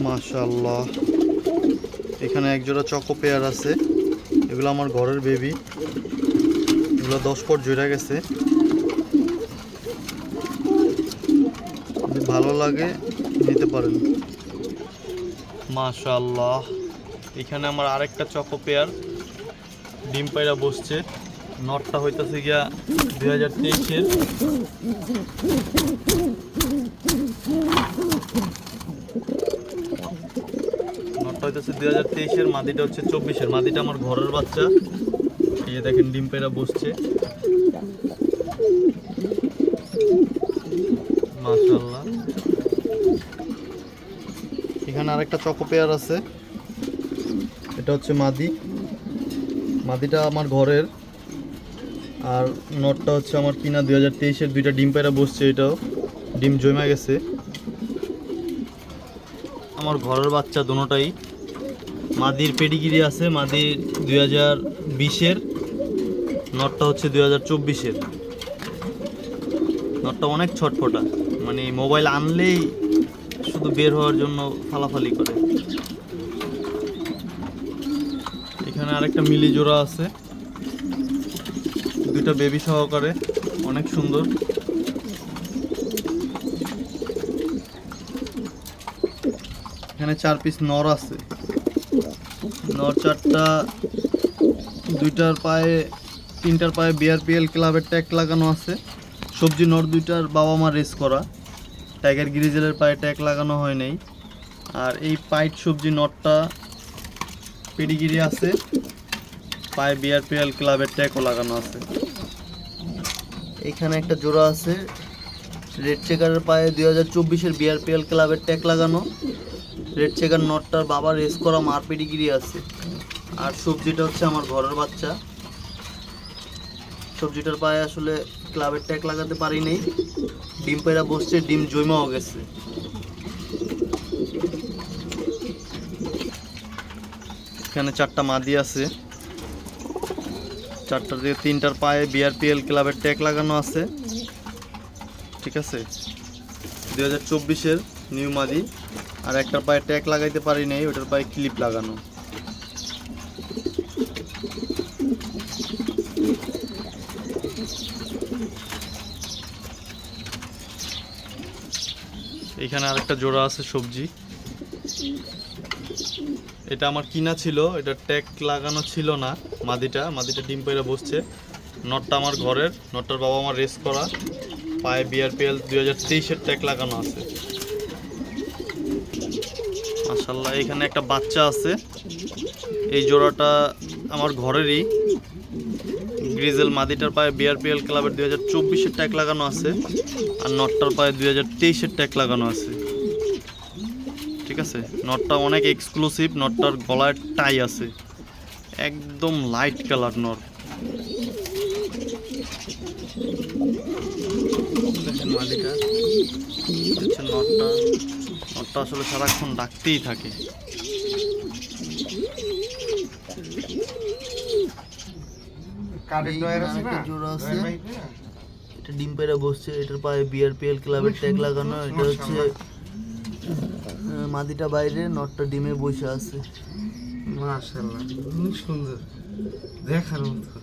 মাশাআল্লাহ, এখানে এক জোড়া চকো পেয়ার আছে। এগুলো আমার ঘরের বেবি, এগুলো 10 পট জুড়ে গেছে। যদি ভালো লাগে নিতে পারেন। মাশাআল্লাহ, এখানে আমার আরেকটা চকো পেয়ার ডিম পায়রা বসছে। নটটা হইতেছে গিয়া 2023-এর। নটটা হইতেছে 2023-এর, মাদিটা হচ্ছে 24-এর। মাদিটা আমার ঘরের বাচ্চা। এই যে দেখেন ডিম পায়রা বসছে। মাশাআল্লাহ, এখানে আরেকটা চকো পেয়ার আছে। এটা হচ্ছে মাদিটা আমার ঘরের, আর নটটা হচ্ছে আমার কিনা 2023-এর। দুইটা ডিম পায়রা বসছে, এটাও ডিম জমে গেছে। আমার ঘরের বাচ্চা দুটোটাই। মাদির পেডিগিরি আছে, মাদির 2020-এর, নটটা হচ্ছে 2024-এর। নটটা অনেক ছটফটা, মানে মোবাইল আনলেই শুধু বের হওয়ার জন্য ফালাফালি করে। এখানে আরেকটা মিলি জোড়া আছে, দুইটা বেবি সহকারে, অনেক সুন্দর। এখানে 4 পিস নর আছে। নর 4টা, তিনটার পায়ে বিআরপিএল ক্লাবের ট্যাগ লাগানো আছে। সবজি নর দুইটার বাবা মা রেস করা, টাইগার গ্রিজেলের পায়ে ট্যাগ লাগানো হয় নাই। আর এই পাইট সবজি নটটা পেডিগিরি আছে, পায়ে বিআরপিএল ক্লাবের ট্যাগও লাগানো আছে। এখানে একটা জোড়া আছে, রেড চেকারের পায়ে 2024-এর বিআরপিএল ক্লাবের ট্যাগ লাগানো। রেড চেকার নটটার বাবা রেস করা, মার পেডিগিরি আছে। আর সবজিটা হচ্ছে আমার ঘরের বাচ্চা। সবজিটার পায়ে আসলে ক্লাবের ট্যাগ লাগাতে পারি নাই, ডিম পায়রা বসছে, ডিম জমাও গেছে। এখানে 4টা মাদি আছে, 4টার থেকে 3টার পায়ে বিআরপিএল ক্লাবের ট্যাগ লাগানো আছে। ঠিক আছে, 2024-এর নিউ মাদি। আর একটার পায়ে ট্যাগ লাগাইতে পারি নাই, ওটার পায়ে ক্লিপ লাগানো। এখানে আরেকটা জোড়া আছে সবজি, এটা আমার কিনা ছিল, এটা ট্যাগ লাগানো ছিল না। মাদিটা ডিম পায়রা বসছে। নটটা আমার ঘরের, নটটার বাবা আমার রেস করা, পায়ে বিআরপিএল 2023-এর ট্যাগ লাগানো আছে। মাশাআল্লাহ, এখানে একটা বাচ্চা আছে। এই জোড়াটা আমার ঘরেরই। গ্রিজেল মাদিটার পায়ে বিআরপিএল ক্লাবের 2024-এর ট্যাগ লাগানো আছে, আর নটটার পায়ে 2023-এর ট্যাগ লাগানো আছে। ঠিক আছে, নটটা অনেক এক্সক্লুসিভ। নটটার গলায় টাই আছে, একদম লাইট কালার নর। দেখেন মাদিটা হচ্ছে নটটা আসলে সারাক্ষণ ডাকতেই থাকে। জোড়া আছে, এটা ডিম পায়রা বসছে। এটার পায়ে বিআরপিএল ক্লাবের ট্যাগ লাগানো। এটা হচ্ছে মাদিটা বাইরে, নটটা ডিমে বসে আছে। মাশাআল্লাহ, অনেক সুন্দর দেখার মতো।